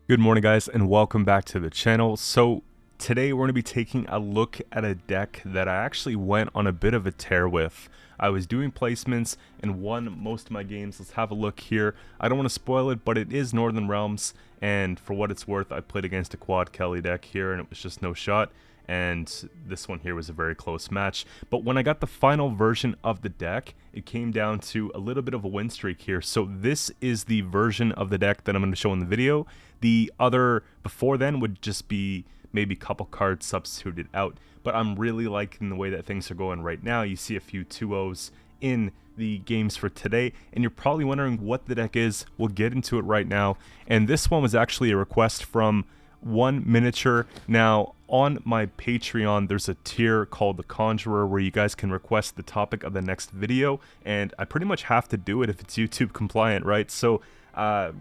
Good morning, guys, and welcome back to the channel. So today we're going to be taking a look at a deck that I actually went on a bit of a tear with. I was doing placements and won most of my games. Let's have a look here. I don't want to spoil it, but it is Northern Realms, and for what it's worth, I played against a quad Kelly deck here, and it was just no shot. And this one here was a very close match. But when I got the final version of the deck, it came down to a little bit of a win streak here. So this is the version of the deck that I'm going to show in the video. The other before then would just be maybe a couple cards substituted out. But I'm really liking the way that things are going right now. You see a few 2-0s in the games for today, and you're probably wondering what the deck is. We'll get into it right now. And this one was actually a request from one miniature. Now on my Patreon there's a tier called the Conjurer where you guys can request the topic of the next video, and I pretty much have to do it if it's YouTube compliant, right? So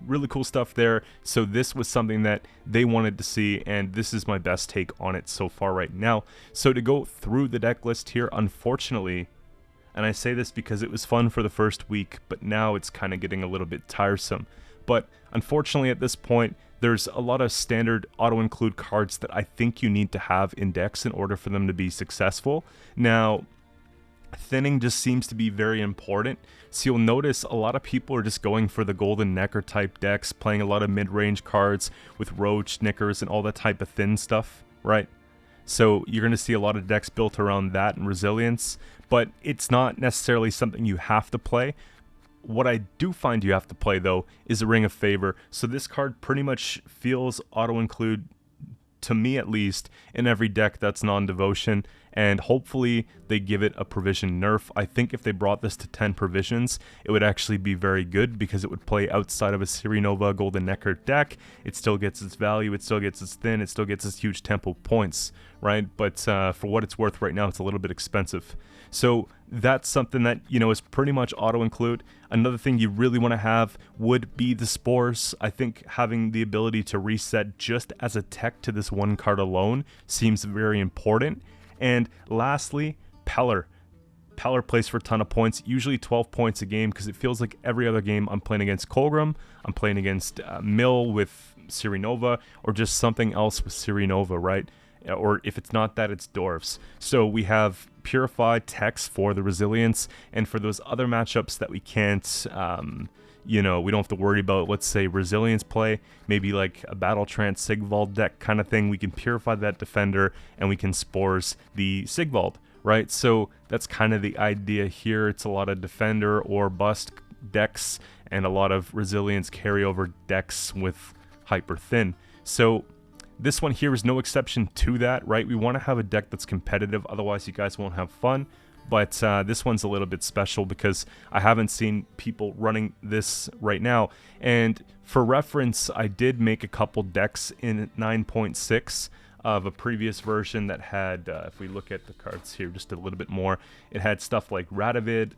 really cool stuff there. So this was something that they wanted to see, and this is my best take on it so far right now. So to go through the deck list here, unfortunately, and I say this because it was fun for the first week, but now it's kind of getting a little bit tiresome. But unfortunately at this point, there's a lot of standard auto-include cards that I think you need to have in decks in order for them to be successful. Now, thinning just seems to be very important. So you'll notice a lot of people are just going for the golden Nekker type decks, playing a lot of mid-range cards with Roach, Knickers, and all that type of thin stuff, right? So you're going to see a lot of decks built around that and resilience, but it's not necessarily something you have to play. What I do find you have to play, though, is a Ring of Favor. So this card pretty much feels auto-include, to me at least, in every deck that's non-devotion, and hopefully they give it a provision nerf. I think if they brought this to 10 provisions, it would actually be very good because it would play outside of a Ciri Nova Golden Nekker deck. It still gets its value, it still gets its thin, it still gets its huge tempo points, right? But for what it's worth right now, it's a little bit expensive. So that's something that, you know, is pretty much auto-include. Another thing you really want to have would be the Spores. I think having the ability to reset just as a tech to this one card alone seems very important. And lastly, Peller. Peller plays for a ton of points, usually 12 points a game, because it feels like every other game I'm playing against Colgrim, I'm playing against Mill with Ciri Nova, or just something else with Ciri Nova, right? Or if it's not that, it's Dwarves. So we have Purified Techs for the resilience, and for those other matchups that we can't, you know, we don't have to worry about, let's say, resilience play, maybe like a Battle Trance Sigvald deck kind of thing, we can Purify that defender, and we can Spores the Sigvald, right? So that's kind of the idea here. It's a lot of defender or bust decks, and a lot of resilience carryover decks with hyper thin. So this one here is no exception to that, right? We want to have a deck that's competitive, otherwise you guys won't have fun. But this one's a little bit special because I haven't seen people running this right now. And for reference, I did make a couple decks in 9.6 of a previous version that had, if we look at the cards here just a little bit more, it had stuff like Radovid,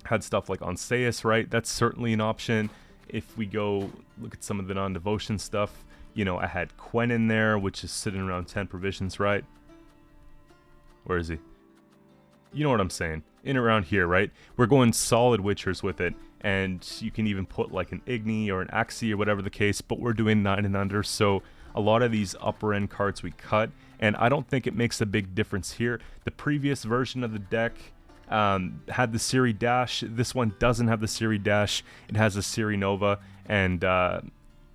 had stuff like Onseus, right? That's certainly an option. If we go look at some of the non-devotion stuff, you know, I had Quen in there, which is sitting around 10 provisions, right? Where is he? You know what I'm saying. In around here, right? We're going solid Witchers with it, and you can even put like an Igni or an Axie or whatever the case, but we're doing 9 and under, so a lot of these upper end cards we cut, and I don't think it makes a big difference here. The previous version of the deck had the Ciri Dash. This one doesn't have the Ciri Dash. It has a Ciri Nova, and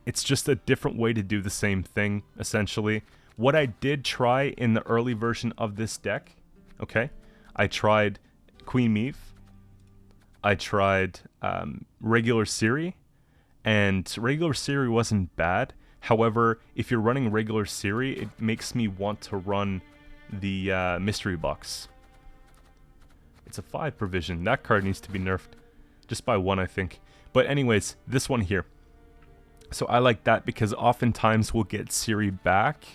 it's just a different way to do the same thing, essentially. What I did try in the early version of this deck, okay, I tried Queen Meave, I tried regular Ciri, and regular Ciri wasn't bad. However, if you're running regular Ciri, it makes me want to run the mystery box. It's a 5 provision. That card needs to be nerfed just by 1, I think. But anyways, this one here. So I like that because oftentimes we'll get Ciri back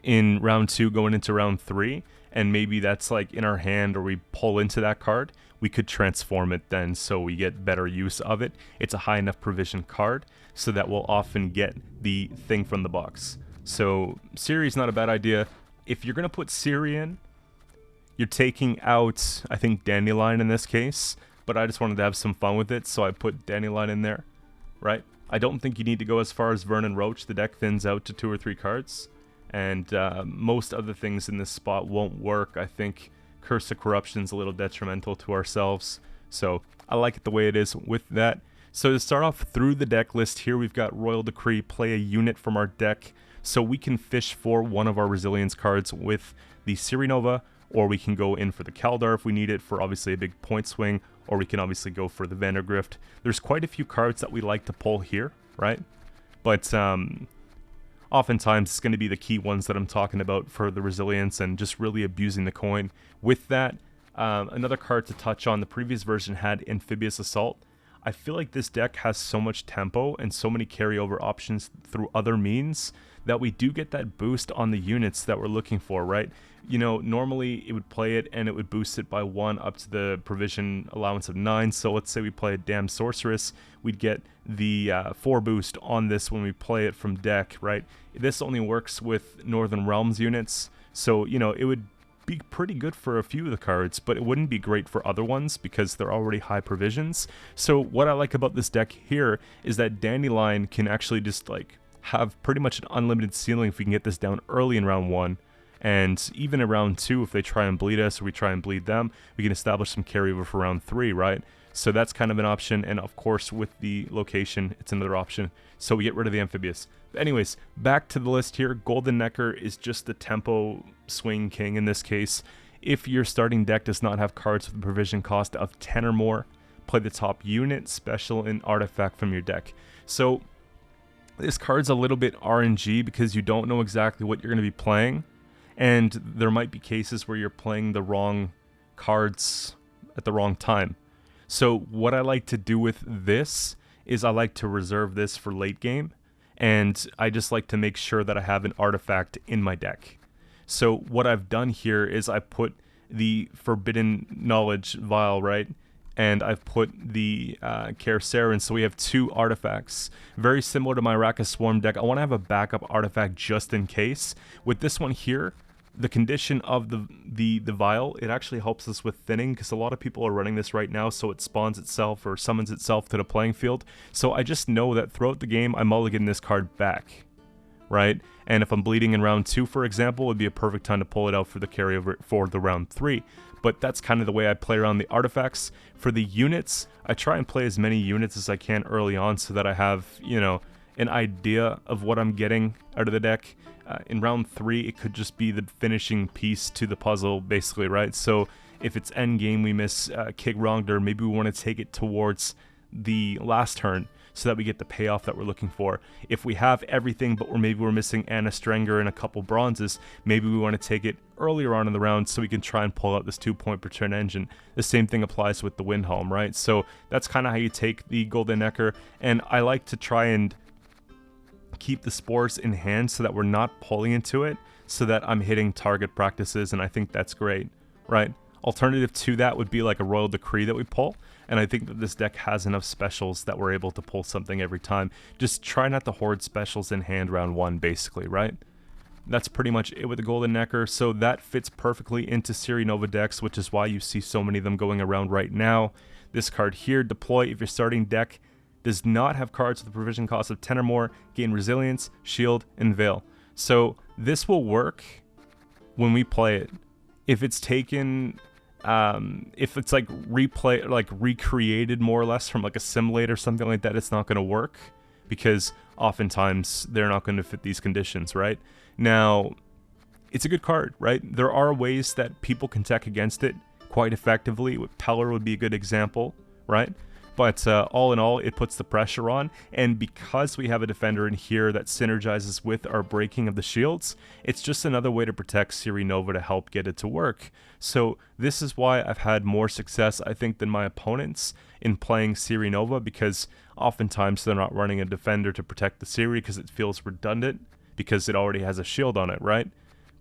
in round 2 going into round 3, and maybe that's like in our hand, or we pull into that card, we could transform it then so we get better use of it. It's a high enough provision card so that we'll often get the thing from the box. So Ciri is not a bad idea. If you're going to put Ciri in, you're taking out, I think, Dandelion in this case, but I just wanted to have some fun with it, so I put Dandelion in there, right? I don't think you need to go as far as Vernon Roach. The deck thins out to 2 or 3 cards, and most other things in this spot won't work. I think Curse of Corruption's a little detrimental to ourselves, so I like it the way it is with that. So to start off through the deck list here, we've got Royal Decree, play a unit from our deck, so we can fish for one of our Resilience cards with the Ciri Nova, or we can go in for the Kaldar if we need it for obviously a big point swing, or we can obviously go for the Vandergrift. There's quite a few cards that we like to pull here, right? But oftentimes it's going to be the key ones that I'm talking about for the Resilience and just really abusing the coin. With that, another card to touch on, the previous version had Amphibious Assault. I feel like this deck has so much tempo and so many carryover options through other means that we do get that boost on the units that we're looking for, right? You know, normally it would play it and it would boost it by 1 up to the provision allowance of 9. So let's say we play a Damned Sorceress, we'd get the 4 boost on this when we play it from deck, right? This only works with Northern Realms units, so, you know, it would be pretty good for a few of the cards, but it wouldn't be great for other ones because they're already high provisions. So what I like about this deck here is that Dandelion can actually just like have pretty much an unlimited ceiling if we can get this down early in round 1. And even in round 2, if they try and bleed us or we try and bleed them, we can establish some carryover for round 3, right? So that's kind of an option, and of course with the location, it's another option. So we get rid of the Amphibious. But anyways, back to the list here. Golden Nekker is just the tempo swing king in this case. If your starting deck does not have cards with a provision cost of 10 or more, play the top unit, special, and artifact from your deck. So this card's a little bit RNG because you don't know exactly what you're going to be playing. And there might be cases where you're playing the wrong cards at the wrong time. So what I like to do with this is I like to reserve this for late game. And I just like to make sure that I have an artifact in my deck. So what I've done here is I put the Forbidden Knowledge vial, right? And I've put the Carcerin, so we have 2 artifacts. Very similar to my Rack of Swarm deck. I want to have a backup artifact just in case. With this one here, the condition of the vial, it actually helps us with thinning because a lot of people are running this right now, so it spawns itself or summons itself to the playing field. So I just know that throughout the game, I mulligan this card back, right? And if I'm bleeding in round 2, for example, it would be a perfect time to pull it out for the carryover for the round 3. But that's kind of the way I play around the artifacts. For the units, I try and play as many units as I can early on so that I have, you know, an idea of what I'm getting out of the deck. In round 3, it could just be the finishing piece to the puzzle, basically, right? So if it's end game, we miss Kig Rongder, maybe we want to take it towards the last turn so that we get the payoff that we're looking for. If we have everything, but maybe we're missing Anna Strenger and a couple bronzes, maybe we want to take it earlier on in the round so we can try and pull out this 2-point per turn engine. The same thing applies with the Windhelm, right? So that's kind of how you take the Golden Nekker, and I like to try and keep the spores in hand so that we're not pulling into it, so that I'm hitting target practices, and I think that's great, right? Alternative to that would be like a Royal Decree that we pull, and I think that this deck has enough specials that we're able to pull something every time. Just try not to hoard specials in hand round 1, basically, right? That's pretty much it with the Golden Nekker, so that fits perfectly into Ciri Nova decks, which is why you see so many of them going around right now. This card here, deploy if your starting deck does not have cards with a provision cost of 10 or more, gain Resilience, Shield, and Veil. So this will work when we play it. If it's taken, if it's like recreated more or less from like a Simulate or something like that, it's not going to work because oftentimes they're not going to fit these conditions, right? Now, it's a good card, right? There are ways that people can tech against it quite effectively. Peller would be a good example, right? But all in all, it puts the pressure on, and because we have a defender in here that synergizes with our breaking of the shields, it's just another way to protect Ciri Nova to help get it to work. So this is why I've had more success, I think, than my opponents in playing Ciri Nova, because oftentimes they're not running a defender to protect the Ciri because it feels redundant, because it already has a shield on it, right?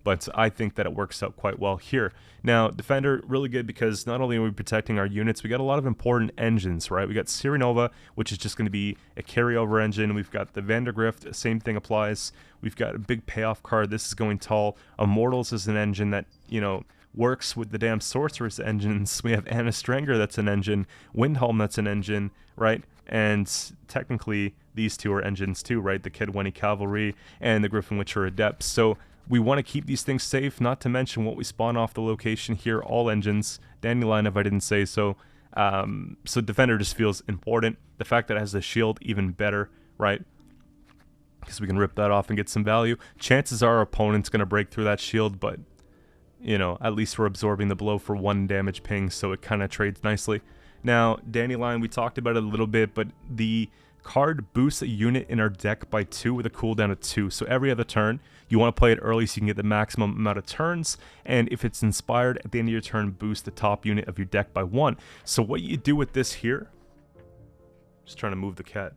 But I think that it works out quite well here. Now, Defender, really good because not only are we protecting our units, we got a lot of important engines, right? We got Ciri Nova, which is just going to be a carryover engine. We've got the Vandergrift, same thing applies. We've got a big payoff card. This is going tall. Immortals is an engine that, you know, works with the damn Sorceress engines. We have Anna Strenger, that's an engine. Windhelm, that's an engine, right? And technically, these two are engines too, right? The Kedwenny Cavalry and the Griffin Witcher Adepts. So we want to keep these things safe, not to mention what we spawn off the location here, all engines. Dandelion, if I didn't say so. So Defender just feels important. The fact that it has a shield, even better, right? Because we can rip that off and get some value. Chances are our opponent's going to break through that shield, but, you know, at least we're absorbing the blow for 1 damage ping, so it kind of trades nicely. Now, Dandelion, we talked about it a little bit, but the card boosts a unit in our deck by 2 with a cooldown of 2. So every other turn, you want to play it early so you can get the maximum amount of turns. And if it's inspired, at the end of your turn, boost the top unit of your deck by 1. So what you do with this here... Just trying to move the cat.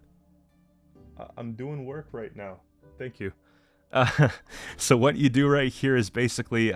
I'm doing work right now. Thank you. So what you do right here is basically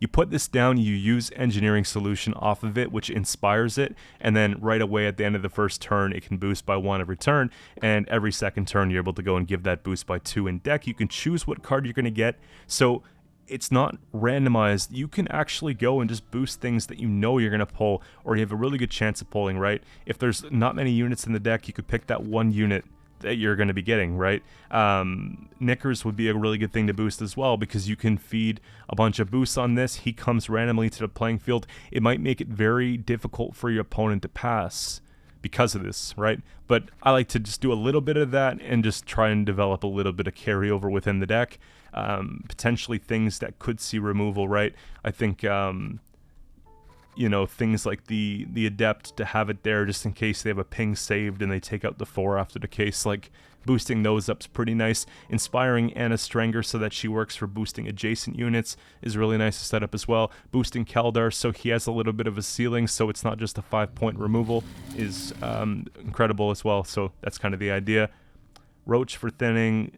you put this down, you use Engineering Solution off of it, which inspires it, and then right away at the end of the first turn it can boost by 1 every turn, and every second turn you're able to go and give that boost by 2 in deck. You can choose what card you're going to get, so it's not randomized. You can actually go and just boost things that you know you're going to pull, or you have a really good chance of pulling, right? If there's not many units in the deck, you could pick that one unit that you're going to be getting, right? Nekkers would be a really good thing to boost as well, because you can feed a bunch of boosts on this. He comes randomly to the playing field. It might make it very difficult for your opponent to pass because of this, right? But I like to just do a little bit of that and just try and develop a little bit of carryover within the deck. Potentially things that could see removal, right? I think you know, things like the Adept, to have it there just in case they have a ping saved and they take out the 4 after the case, like boosting those up's pretty nice. Inspiring Anna Strenger so that she works for boosting adjacent units is really nice to set up as well. Boosting Keldar so he has a little bit of a ceiling, so it's not just a 5-point removal, is incredible as well. So that's kind of the idea. Roach for thinning,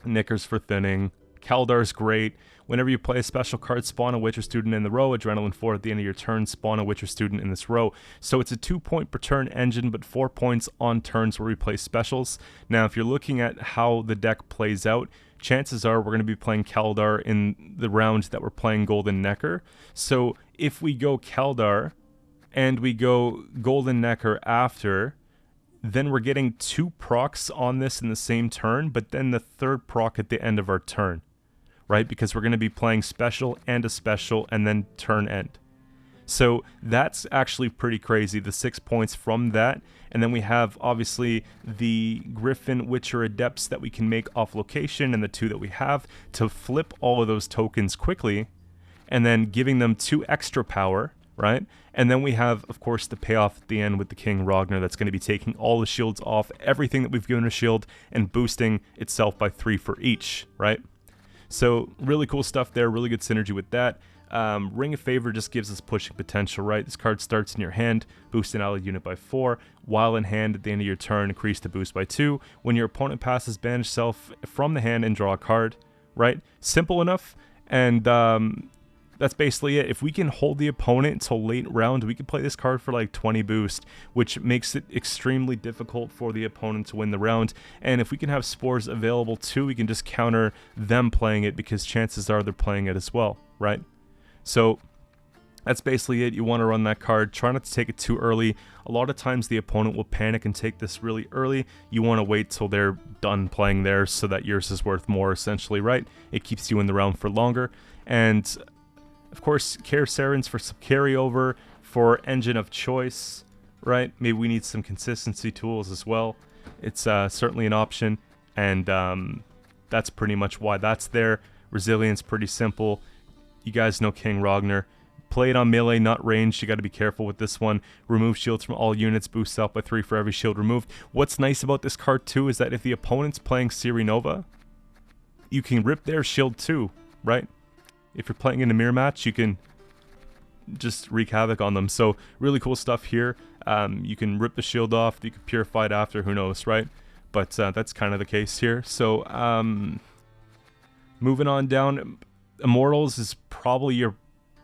Knickers for thinning. Keldar's great. Whenever you play a special card, spawn a Witcher student in the row. Adrenaline 4 at the end of your turn, spawn a Witcher student in this row. So it's a 2-point per turn engine, but 4 points on turns where we play specials. Now, if you're looking at how the deck plays out, chances are we're going to be playing Keldar in the round that we're playing Golden Nekker. So if we go Keldar and we go Golden Nekker after, then we're getting 2 procs on this in the same turn, but then the 3rd proc at the end of our turn, right? Because we're going to be playing special and a special and then turn end. So that's actually pretty crazy, the 6 points from that. And then we have obviously the Griffin Witcher Adepts that we can make off location, and the 2 that we have to flip all of those tokens quickly and then giving them 2 extra power, right? And then we have, of course, the payoff at the end with the King Ragnar that's going to be taking all the shields off, everything that we've given a shield, and boosting itself by 3 for each, right? So really cool stuff there, really good synergy with that. Ring of Favor just gives us pushing potential, right? This card starts in your hand, boost an allied unit by 4. While in hand at the end of your turn, increase the boost by 2. When your opponent passes, banish self from the hand and draw a card, right? Simple enough, and that's basically it. If we can hold the opponent until late round, we can play this card for like 20 boost, which makes it extremely difficult for the opponent to win the round. And if we can have spores available too, we can just counter them playing it, because chances are they're playing it as well, right? So that's basically it. You want to run that card. Try not to take it too early. A lot of times the opponent will panic and take this really early. You want to wait till they're done playing theirs so that yours is worth more, essentially, right? It keeps you in the round for longer. And of course, Serens for some carryover, for engine of choice, right? Maybe we need some consistency tools as well. It's certainly an option, and that's pretty much why that's there. Resilience, pretty simple. You guys know King Ragnar. Play it on melee, not ranged. You got to be careful with this one. Remove shields from all units. Boosts out by 3 for every shield removed. What's nice about this card too is that if the opponent's playing Ciri Nova, you can rip their shield too, right? If you're playing in a mirror match, you can just wreak havoc on them. So really cool stuff here. You can rip the shield off. You can purify it after. Who knows, right? But that's kind of the case here. So moving on down, Immortals is probably your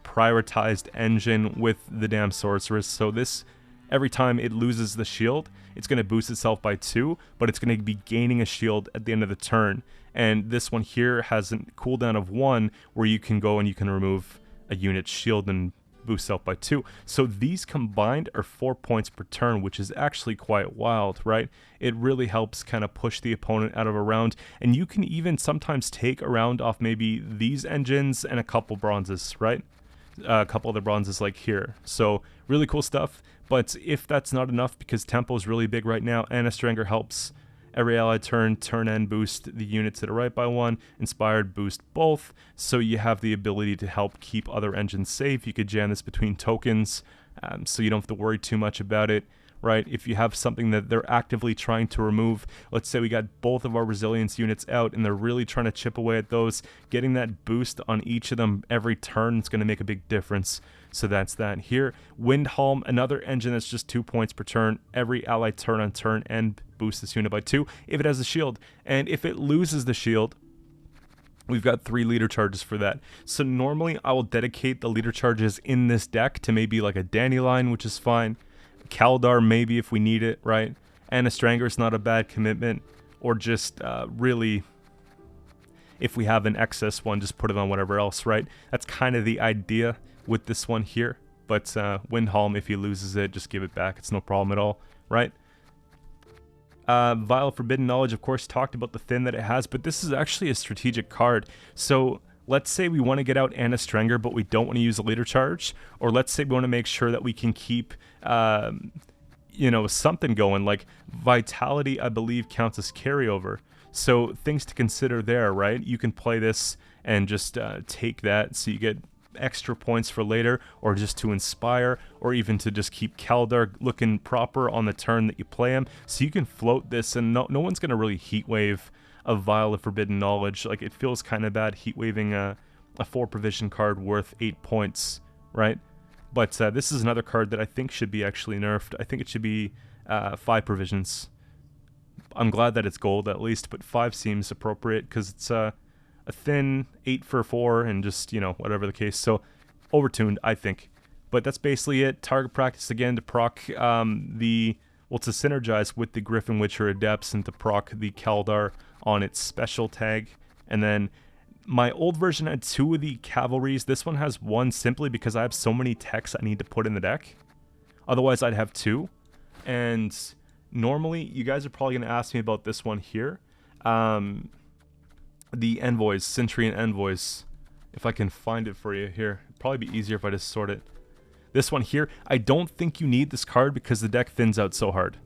prioritized engine with the damn Sorceress. So this, every time it loses the shield, it's going to boost itself by 2, but it's going to be gaining a shield at the end of the turn. And this one here has a cooldown of 1, where you can go and you can remove a unit's shield and boost self by 2. So these combined are 4 points per turn, which is actually quite wild, right? It really helps kind of push the opponent out of a round, and you can even sometimes take a round off maybe these engines and a couple bronzes, right? A couple other bronzes like here. So really cool stuff. But if that's not enough, because tempo is really big right now, Anastranger helps every ally turn end boost the units to the right by 1, inspired boost both, so you have the ability to help keep other engines safe. You could jam this between tokens, so you don't have to worry too much about it, right? If you have something that they're actively trying to remove, let's say we got both of our resilience units out and they're really trying to chip away at those, getting that boost on each of them every turn is going to make a big difference. So that's that here. Windhelm, another engine that's just 2 points per turn. Every ally turn on turn and boost this unit by 2 if it has a shield. And if it loses the shield, we've got 3 leader charges for that. So normally I will dedicate the leader charges in this deck to maybe like a Dandelion, which is fine. Kaldar maybe if we need it, right? Anastranger is not a bad commitment. Or just really, if we have an excess one, just put it on whatever else, right? That's kind of the idea with this one here. But Windhelm, if he loses it, just give it back. It's no problem at all, right? Vial of Forbidden Knowledge, of course, talked about the thin that it has, but this is actually a strategic card. So let's say we want to get out Anastranger, but we don't want to use a leader charge, or let's say we want to make sure that we can keep, you know, something going. Like Vitality, I believe, counts as carryover. So things to consider there, right? You can play this and just take that, so you get extra points for later, or just to inspire, or even to just keep Kaldar looking proper on the turn that you play him. So you can float this, and no one's going to really heat wave a Vial of Forbidden Knowledge. Like, it feels kind of bad heat waving a 4 provision card worth 8 points, right? But this is another card that I think should be actually nerfed. I think it should be 5 provisions. I'm glad that it's gold at least, but 5 seems appropriate because it's a thin 8 for 4 and just, you know, whatever the case. So overtuned, I think. But that's basically it. Target practice again to proc to synergize with the Griffin Witcher Adepts and to proc the Kaldar on its special tag. And then my old version had 2 of the Cavalries. This one has 1 simply because I have so many techs I need to put in the deck. Otherwise, I'd have 2. And normally, you guys are probably going to ask me about this one here. The Envoys, Centurion Envoys. If I can find it for you here. It'd probably be easier if I just sort it. This one here, I don't think you need this card because the deck thins out so hard.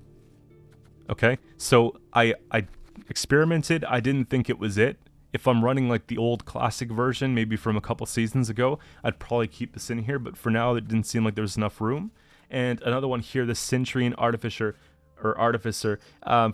Okay, so I experimented. I didn't think it was it. If I'm running like the old classic version, maybe from a couple seasons ago, I'd probably keep this in here. But for now, it didn't seem like there was enough room. And another one here, the Centurion Artificer,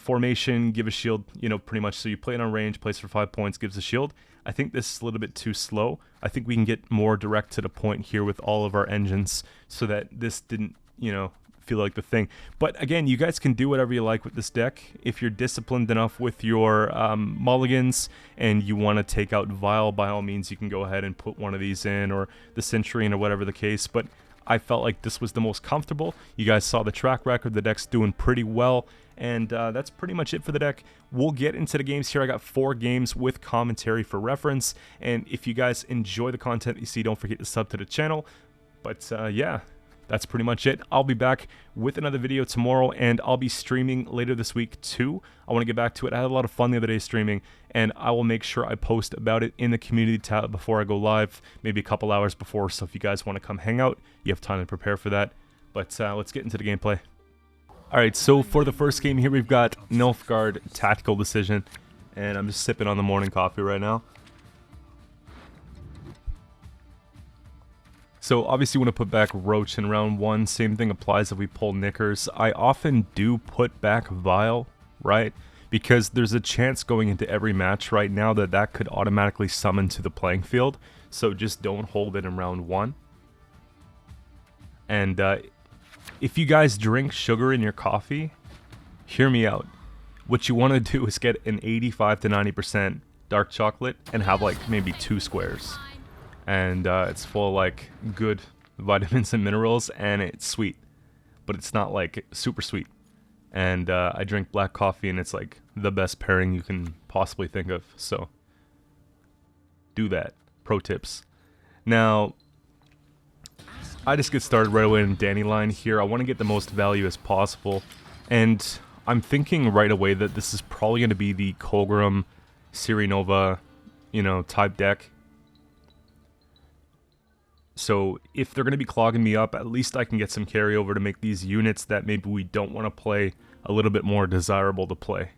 formation, give a shield, you know, pretty much. So you play it on range, plays for 5 points, gives a shield. I think this is a little bit too slow. I think we can get more direct to the point here with all of our engines so that this didn't, you know, feel like the thing. But again, you guys can do whatever you like with this deck. If you're disciplined enough with your mulligans and you want to take out Vial, by all means, you can go ahead and put one of these in, or the Centurion, or whatever the case. But I felt like this was the most comfortable. You guys saw the track record. The deck's doing pretty well. And that's pretty much it for the deck. We'll get into the games here. I got 4 games with commentary for reference. And if you guys enjoy the content you see, don't forget to sub to the channel. But yeah, that's pretty much it. I'll be back with another video tomorrow, and I'll be streaming later this week too. I want to get back to it. I had a lot of fun the other day streaming, and I will make sure I post about it in the community tab before I go live, maybe a couple hours before. So if you guys want to come hang out, you have time to prepare for that. But let's get into the gameplay. Alright, so for the first game here, we've got Nilfgaard Tactical Decision, and I'm just sipping on the morning coffee right now. So obviously you want to put back Roach in round 1. Same thing applies if we pull Nekkers. I often do put back Vial, right? Because there's a chance going into every match right now that that could automatically summon to the playing field. So just don't hold it in round 1. And if you guys drink sugar in your coffee, hear me out. What you want to do is get an 85 to 90% dark chocolate and have like maybe 2 squares. And it's full of like good vitamins and minerals, and it's sweet, but it's not like super sweet. And I drink black coffee, and it's like the best pairing you can possibly think of. So do that. Pro tips. Now, I just get started right away in Dandelion here. I want to get the most value as possible. And I'm thinking right away that this is probably going to be the Colgrim Ciri Nova, you know, type deck. So if they're going to be clogging me up, at least I can get some carryover to make these units that maybe we don't want to play a little bit more desirable to play.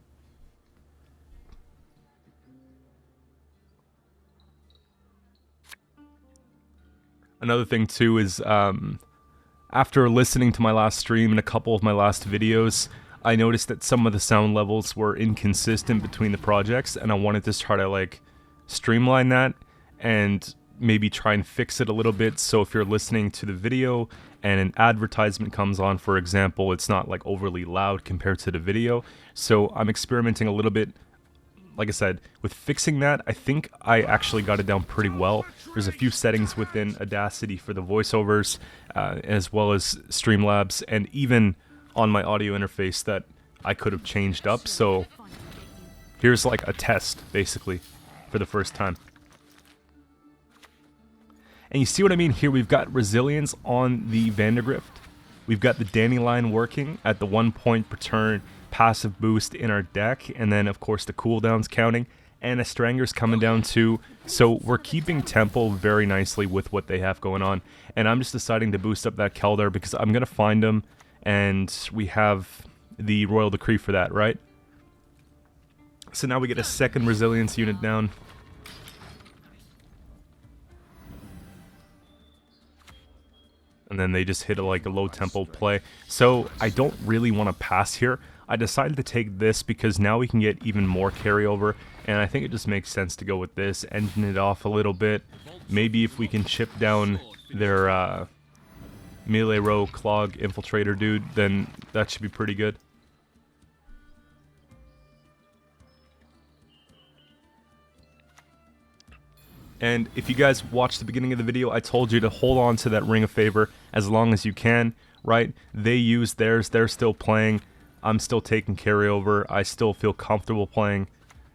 Another thing too is after listening to my last stream and a couple of my last videos, I noticed that some of the sound levels were inconsistent between the projects, and I wanted to try to like streamline that and maybe try and fix it a little bit. So if you're listening to the video and an advertisement comes on, for example, it's not like overly loud compared to the video. So I'm experimenting a little bit, like I said, with fixing that. I think I actually got it down pretty well. There's a few settings within Audacity for the voiceovers, as well as Streamlabs, and even on my audio interface that I could have changed up. So here's like a test, basically, for the first time. And you see what I mean here? We've got Resilience on the Vandergrift. We've got the Dandelion working at the 1 point per turn passive boost in our deck, and then of course the cooldowns counting, and a Stranger's coming down too. So we're keeping tempo very nicely with what they have going on, and I'm just deciding to boost up that Keldar because I'm gonna find him, and we have the Royal Decree for that, right? So now we get a second Resilience unit down. And then they just hit like a low tempo play. So I don't really want to pass here. I decided to take this because now we can get even more carryover, and I think it just makes sense to go with this, ending it off a little bit. Maybe if we can chip down their melee row clog infiltrator dude, then that should be pretty good. And if you guys watched the beginning of the video, I told you to hold on to that Ring of Favor as long as you can, right? They use theirs, they're still playing. I'm still taking carryover. I still feel comfortable playing.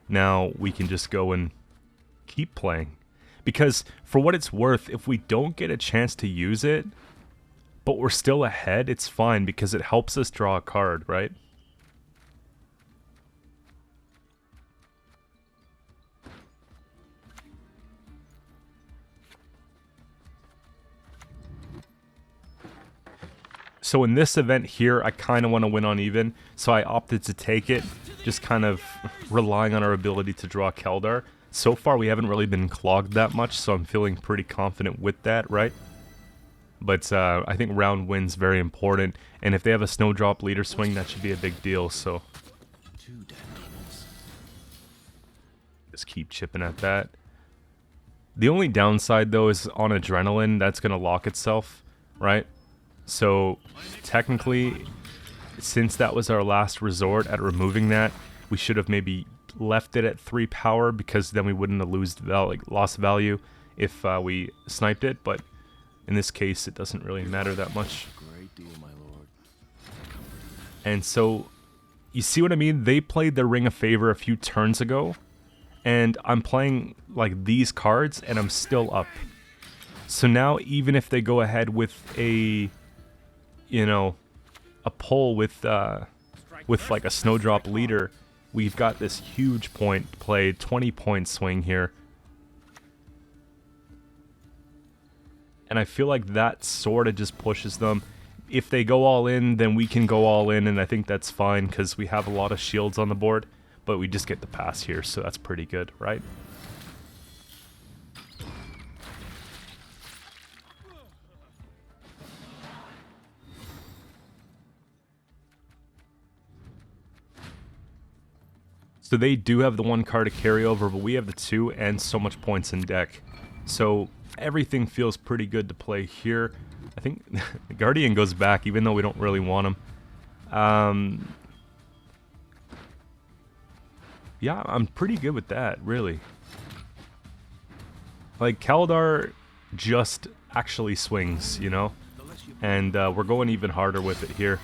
Now we can just go and keep playing. Because for what it's worth, if we don't get a chance to use it, but we're still ahead, it's fine because it helps us draw a card, right? So in this event here, I kind of want to win on even, so I opted to take it, just kind of relying on our ability to draw Keldar. So far, we haven't really been clogged that much, so I'm feeling pretty confident with that, right? But I think round win's very important, and if they have a Snowdrop leader swing, that should be a big deal, so just keep chipping at that. The only downside, though, is on Adrenaline, that's going to lock itself, right? So, technically, since that was our last resort at removing that, we should have maybe left it at 3 power, because then we wouldn't have lost value if we sniped it, but in this case, it doesn't really matter that much. And so, you see what I mean? They played their Ring of Favor a few turns ago, and I'm playing like these cards, and I'm still up. So now, even if they go ahead with a, you know, a pull with like a Snowdrop leader, we've got this huge point played, 20-point swing here. And I feel like that sort of just pushes them. If they go all in, then we can go all in, and I think that's fine because we have a lot of shields on the board, but we just get the pass here, so that's pretty good, right? So they do have the 1 card to carry over, but we have the 2 and so much points in deck. So everything feels pretty good to play here. I think the Guardian goes back, even though we don't really want him. Yeah, I'm pretty good with that, really. Like, Keldar just actually swings, you know? And we're going even harder with it here.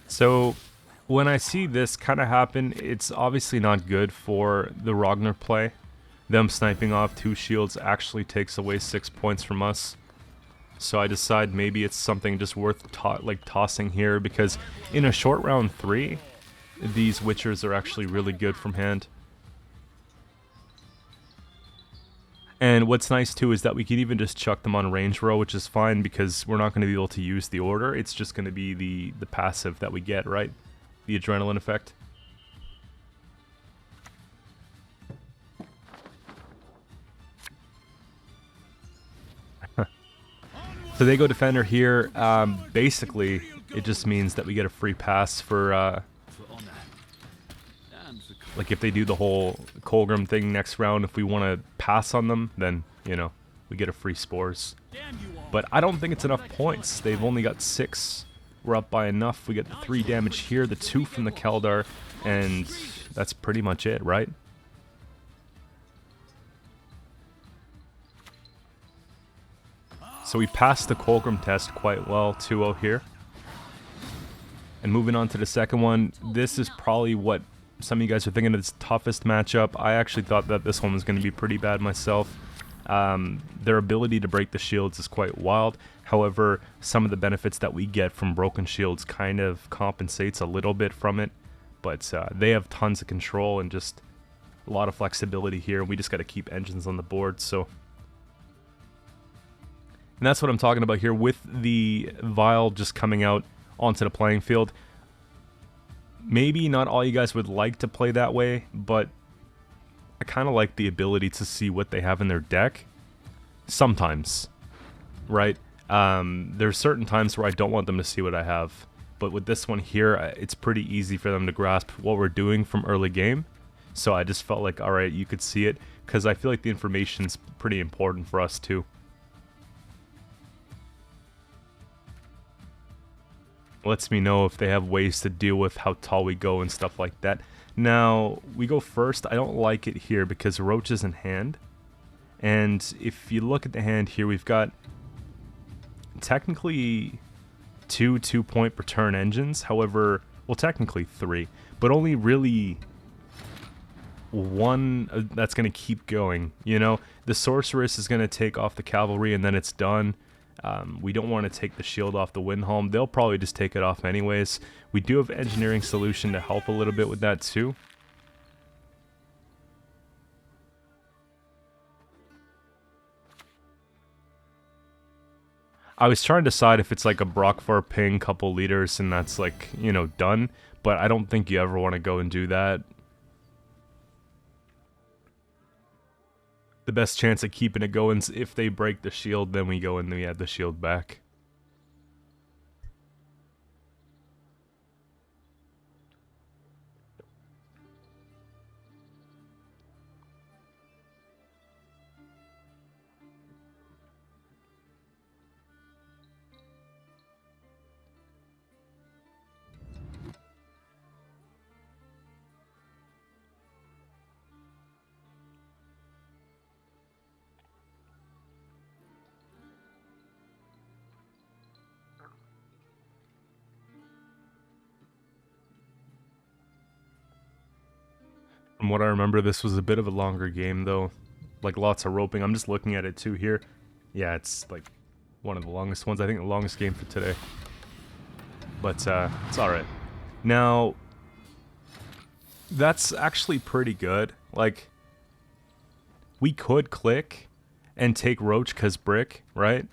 So when I see this kind of happen, it's obviously not good for the Ragnar play. Them sniping off 2 shields actually takes away 6 points from us. So I decide maybe it's something just worth tossing here, because in a short round 3, these Witchers are actually really good from hand. And what's nice too is that we can even just chuck them on range row, which is fine because we're not going to be able to use the order. It's just going to be the passive that we get, right? The adrenaline effect. So they go defender here. Basically, it just means that we get a free pass for like if they do the whole Colgrim thing next round, if we want to pass on them, then, you know, we get a free spores. But I don't think it's enough points. They've only got 6. We're up by enough. We get the 3 damage here, the 2 from the Keldar, and that's pretty much it, right? So we passed the Colgrim test quite well, 2-0 here. And moving on to the second one, this is probably what some of you guys are thinking of its toughest matchup. I actually thought that this one was going to be pretty bad myself. Their ability to break the shields is quite wild. However, some of the benefits that we get from broken shields kind of compensates a little bit from it. But they have tons of control and just a lot of flexibility here. We just got to keep engines on the board. So, and that's what I'm talking about here with the Vial just coming out onto the playing field. Maybe not all you guys would like to play that way, but I kind of like the ability to see what they have in their deck. Sometimes, right? There's certain times where I don't want them to see what I have. But with this one here, it's pretty easy for them to grasp what we're doing from early game. So I just felt like, alright, you could see it, because I feel like the information's pretty important for us too. Lets me know if they have ways to deal with how tall we go and stuff like that. Now, we go first. I don't like it here because Roach is in hand. And if you look at the hand here, we've got technically 2 2-point per turn engines. However, well, technically 3. But only really 1 that's going to keep going. You know, the Sorceress is going to take off the Cavalry and then it's done. We don't want to take the shield off the Windhelm. They'll probably just take it off anyways. We do have Engineering Solution to help a little bit with that too. I was trying to decide if it's like a Brockvar ping, couple liters, and that's like, you know, done. But I don't think you ever want to go and do that. The best chance of keeping it going is if they break the shield, then we go and we add the shield back. From what I remember, this was a bit of a longer game, though. Like, lots of roping. I'm just looking at it, too, here. Yeah, it's, like, one of the longest ones. I think the longest game for today. But, it's alright. Now, that's actually pretty good. Like, we could click and take Roach 'cause brick, right?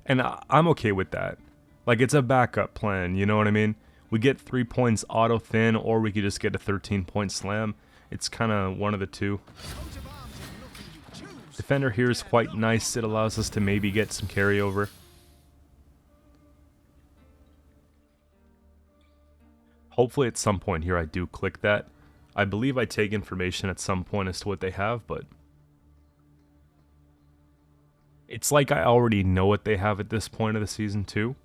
And I'm okay with that. Like, it's a backup plan, you know what I mean? We get 3 points auto thin, or we could just get a 13-point slam. It's kind of one of the two. Defender here is quite nice. It allows us to maybe get some carryover. Hopefully at some point here I do click that. I believe I take information at some point as to what they have, but it's like I already know what they have at this point of the season too.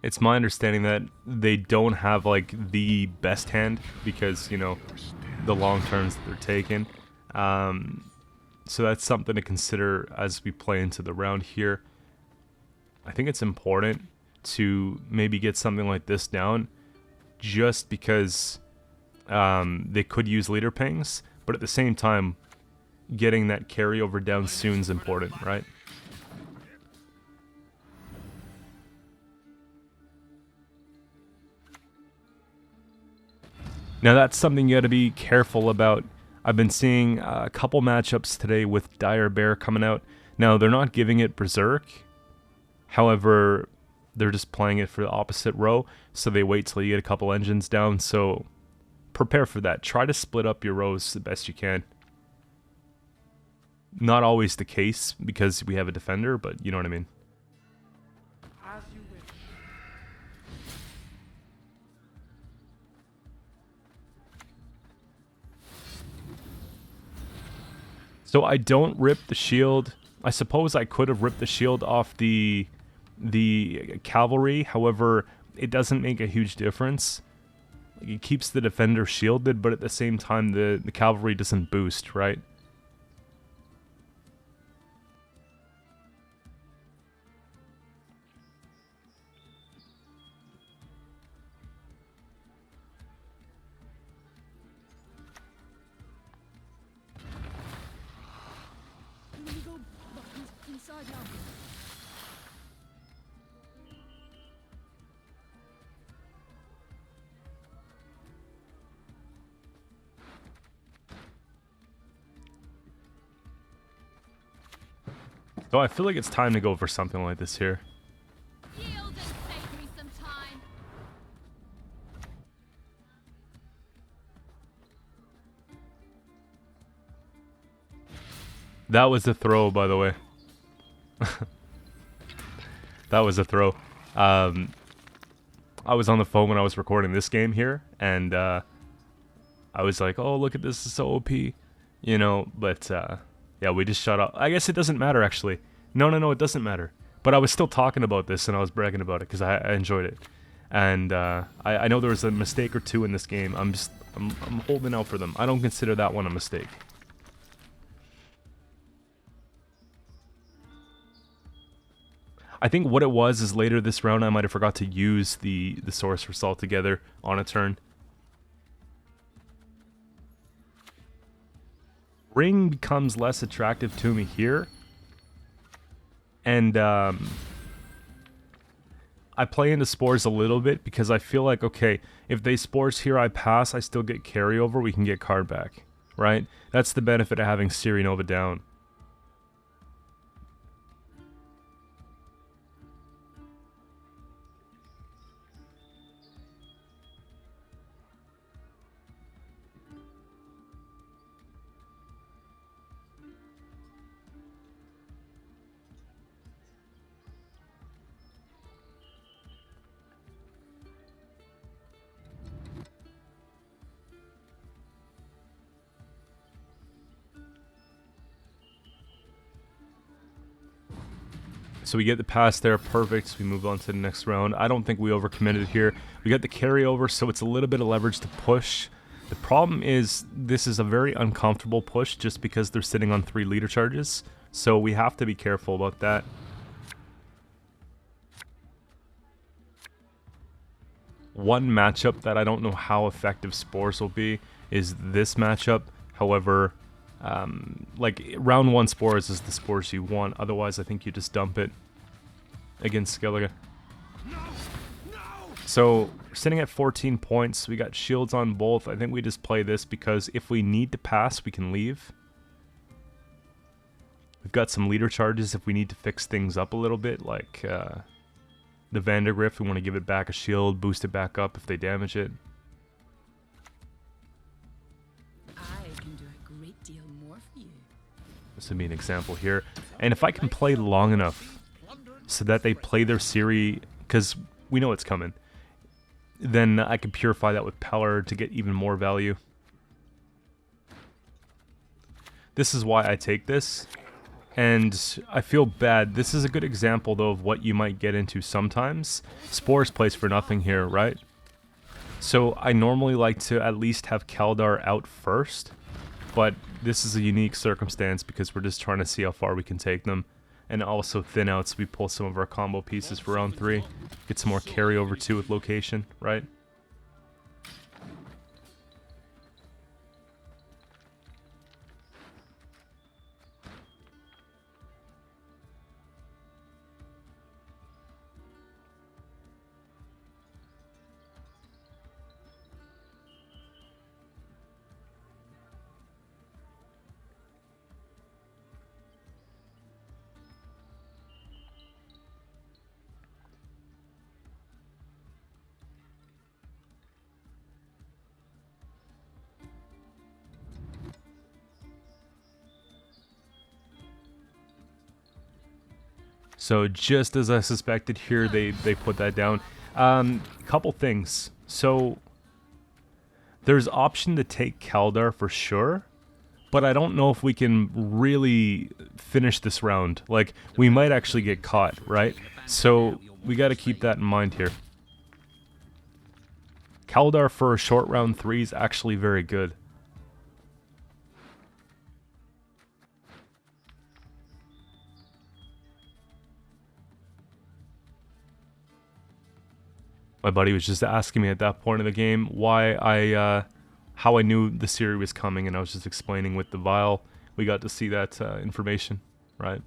It's my understanding that they don't have like the best hand because, you know, the long turns that they're taking. So that's something to consider as we play into the round here. I think it's important to maybe get something like this down just because they could use leader pings, but at the same time, getting that carryover down soon is important, right? Now that's something you got to be careful about. I've been seeing a couple matchups today with Dire Bear coming out. Now they're not giving it Berserk, however, they're just playing it for the opposite row, so they wait till you get a couple engines down, so prepare for that. Try to split up your rows the best you can. Not always the case because we have a defender, but you know what I mean. So I don't rip the shield. I suppose I could have ripped the shield off the cavalry. However, it doesn't make a huge difference. It keeps the defender shielded, but at the same time, the cavalry doesn't boost, right? So I feel like it's time to go for something like this here. Yield and save me some time. That was a throw, by the way. That was a throw. I was on the phone when I was recording this game here, and I was like, oh, look at this, it's so OP. You know, but yeah, we just shut up. I guess it doesn't matter, actually. No, it doesn't matter. But I was still talking about this, and I was bragging about it, because I enjoyed it. And I know there was a mistake or two in this game. I'm holding out for them. I don't consider that one a mistake. I think what it was is later this round I might have forgot to use the Sorceress altogether on a turn. Ring becomes less attractive to me here. And I play into Spores a little bit because I feel like, okay, if they Spores here, I pass, I still get carryover, we can get card back, right? That's the benefit of having Ciri Nova down. So we get the pass there, perfect. We move on to the next round. I don't think we overcommitted here. We got the carryover, so it's a little bit of leverage to push. The problem is this is a very uncomfortable push just because they're sitting on 3 leader charges. So we have to be careful about that. One matchup that I don't know how effective Spores will be is this matchup. However, like round 1 Spores is the Spores you want. Otherwise, I think you just dump it against Skellige. So we're sitting at 14 points. We got shields on both. I think we just play this because if we need to pass, we can leave. We've got some leader charges if we need to fix things up a little bit, like the Vandergrift. We want to give it back a shield, boost it back up if they damage it. This would be an example here. And if I can play long enough so that they play their Ciri, because we know it's coming, then I can purify that with Power to get even more value. This is why I take this. And I feel bad. This is a good example, though, of what you might get into sometimes. Spores plays for nothing here, right? So I normally like to at least have Kaldar out first, but this is a unique circumstance because we're just trying to see how far we can take them. And also thin out so we pull some of our combo pieces for round 3. Get some more carryover too with location, right? So just as I suspected here, they put that down. Couple things. So there's option to take Kaldar for sure, but I don't know if we can really finish this round. Like, we might actually get caught, right? So we got to keep that in mind here. Kaldar for a short round 3 is actually very good. My buddy was just asking me at that point of the game how I knew the Ciri was coming, and I was just explaining with the vial. We got to see that information, right?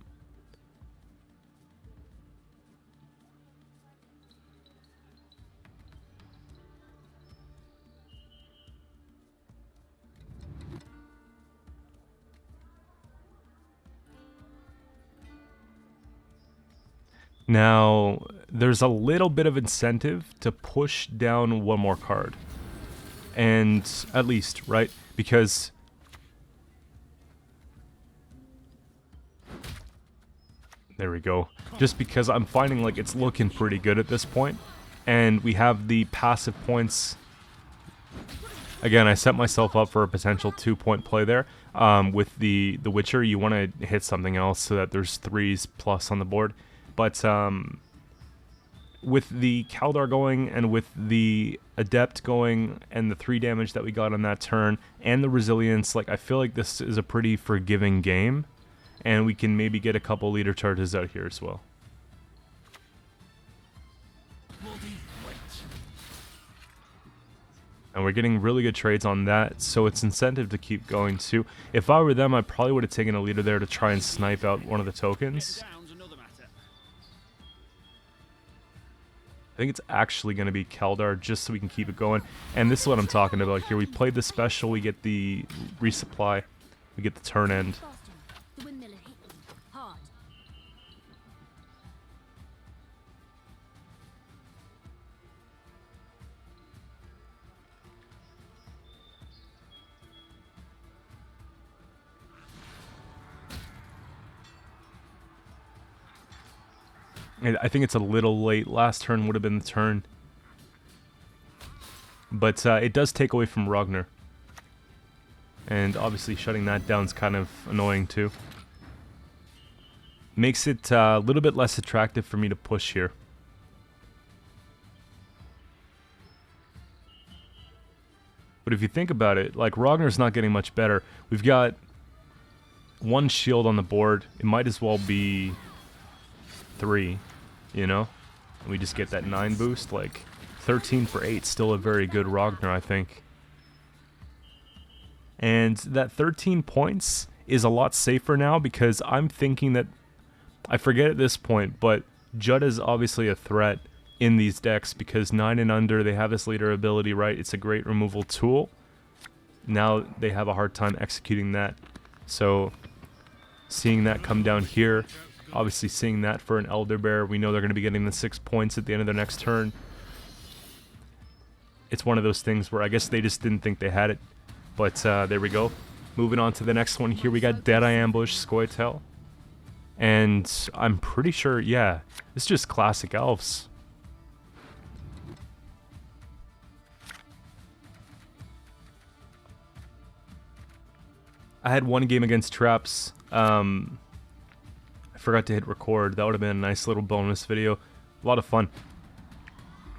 Now, there's a little bit of incentive to push down one more card. And at least, right? Because there we go. Just because I'm finding like it's looking pretty good at this point. And we have the passive points. Again, I set myself up for a potential 2-point play there. With the Witcher, you want to hit something else so that there's 3s plus on the board. But with the Kaldar going and with the Adept going and the 3 damage that we got on that turn and the resilience, like I feel like this is a pretty forgiving game, and we can maybe get a couple leader charges out here as well. And we're getting really good trades on that, so it's incentive to keep going too. If I were them, I probably would have taken a leader there to try and snipe out one of the tokens. I think it's actually going to be Kaldar just so we can keep it going. And this is what I'm talking about here. We played the special, we get the resupply, we get the turn end. I think it's a little late. Last turn would have been the turn. But it does take away from Ragnar. And obviously shutting that down is kind of annoying too. Makes it a little bit less attractive for me to push here. But if you think about it, like Ragnar's not getting much better. We've got 1 shield on the board. It might as well be 3, you know? And we just get that 9 boost, like 13 for 8, still a very good Ragnar, I think. And that 13 points is a lot safer now because I'm thinking that, I forget at this point, but Judd is obviously a threat in these decks because 9 and under, they have this leader ability, right? It's a great removal tool. Now they have a hard time executing that. So seeing that come down here, obviously seeing that for an Elder Bear, we know they're going to be getting the 6 points at the end of their next turn. It's one of those things where I guess they just didn't think they had it. But there we go. Moving on to the next one here, we got Deadeye Ambush, Scoia'tael. And I'm pretty sure, yeah, it's just classic elves. I had one game against traps. I forgot to hit record. That would have been a nice little bonus video. A lot of fun.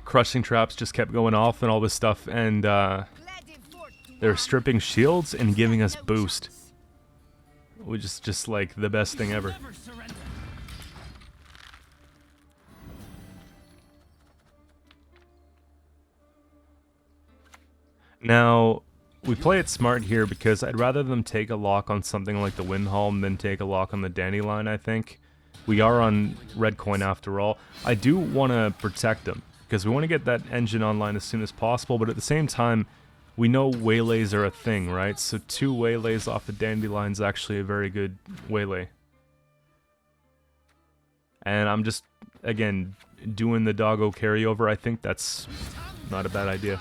Crushing traps just kept going off and all this stuff, and they're stripping shields and giving us boost, which is just like the best thing ever. Now, we play it smart here because I'd rather them take a lock on something like the Windhelm than take a lock on the Dandelion, I think. We are on red coin after all. I do want to protect them because we want to get that engine online as soon as possible, but at the same time, we know waylays are a thing, right? So 2 waylays off the Dandelion is actually a very good waylay. And I'm just, again, doing the doggo carryover. I think that's not a bad idea.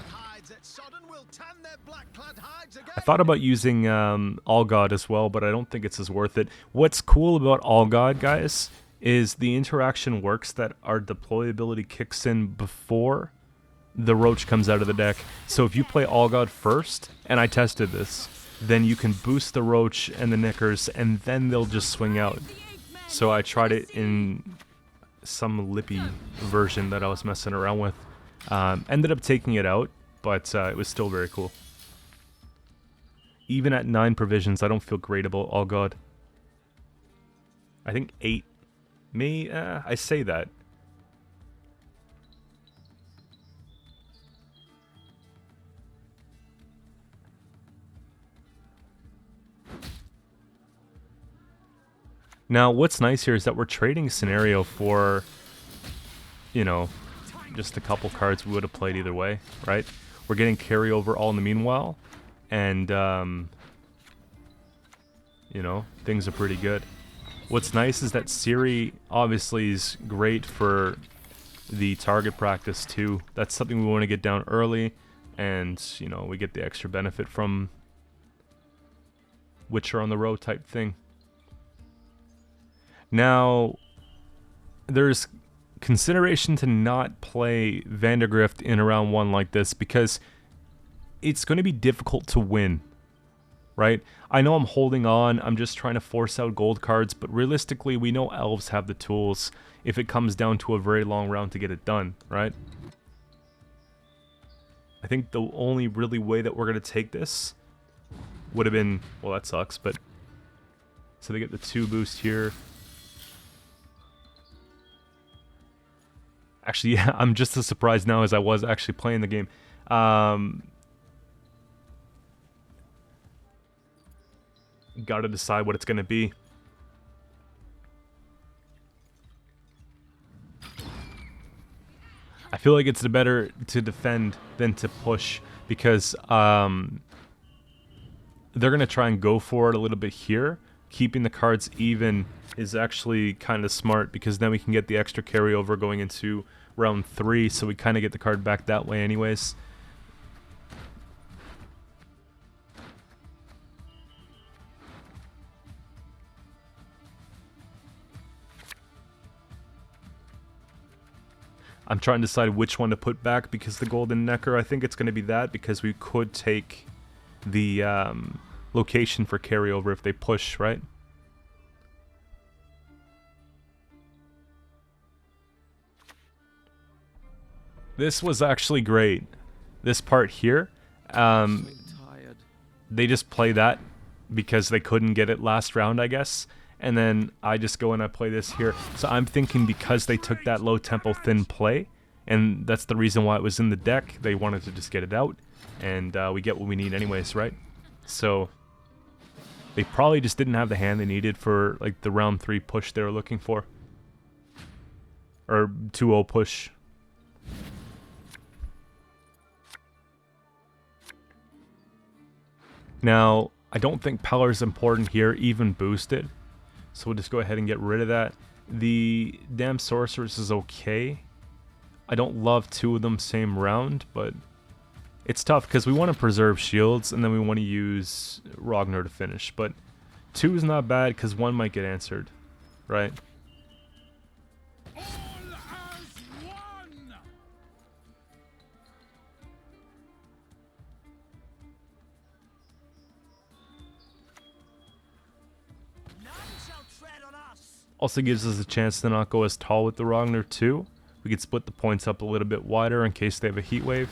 I thought about using All God as well, but I don't think it's as worth it. What's cool about All God, guys, is the interaction works that our deployability kicks in before the roach comes out of the deck. So if you play All God first, and I tested this, then you can boost the roach and the Nekkers, and then they'll just swing out. So I tried it in some lippy version that I was messing around with. Ended up taking it out, but it was still very cool. Even at 9 provisions, I don't feel great about All God. I think 8. I say that. Now, what's nice here is that we're trading scenario for, you know, just a couple cards we would have played either way, right? We're getting carryover all in the meanwhile, and, you know, things are pretty good. What's nice is that Ciri obviously is great for the target practice too. That's something we want to get down early, and, you know, we get the extra benefit from Witcher on the road type thing. Now, there's consideration to not play Vandergrift in a round 1 like this because it's going to be difficult to win, right? I know I'm holding on, I'm just trying to force out gold cards, but realistically, we know elves have the tools if it comes down to a very long round to get it done, right? I think the only really way that we're going to take this would have been, well, that sucks, but so they get the 2 boost here. Actually, yeah, I'm just as surprised now as I was actually playing the game. Gotta decide what it's gonna be. I feel like it's better to defend than to push because they're gonna try and go for it a little bit here. Keeping the cards even is actually kind of smart because then we can get the extra carryover going into round 3, so we kind of get the card back that way anyways. I'm trying to decide which one to put back because the golden Nekker, I think it's going to be that because we could take the location for carryover if they push, right? This was actually great. This part here, they just play that because they couldn't get it last round, I guess. And then I just go and I play this here. So I'm thinking because they took that low tempo thin play, and that's the reason why it was in the deck, they wanted to just get it out. And we get what we need anyways, right? So they probably just didn't have the hand they needed for like the round 3 push they were looking for. Or 2-0 push. Now, I don't think Pellar is important here, even boosted. So we'll just go ahead and get rid of that. The damn Sorceress is okay. I don't love 2 of them same round, but it's tough because we want to preserve shields and then we want to use Ragnar to finish. But 2 is not bad because 1 might get answered, right? Also gives us a chance to not go as tall with the Ragnar too. We could split the points up a little bit wider in case they have a heat wave.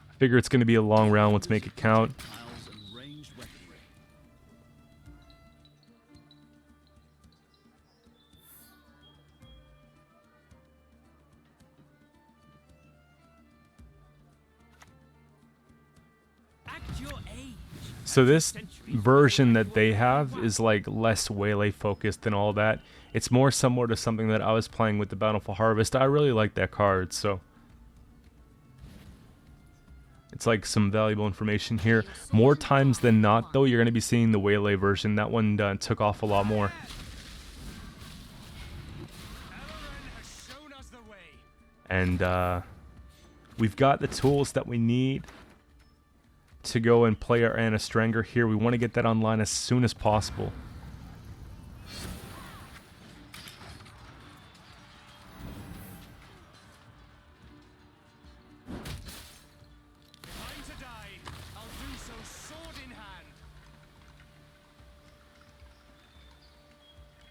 I figure it's going to be a long round. Let's make it count. So this version that they have is like less waylay focused and all that. It's more similar to something that I was playing with the Bountiful Harvest. I really like that card, so it's like some valuable information here. More times than not, though, you're going to be seeing the waylay version. That one took off a lot more. And we've got the tools that we need to go and play our Anna Strenger here. We want to get that online as soon as possible.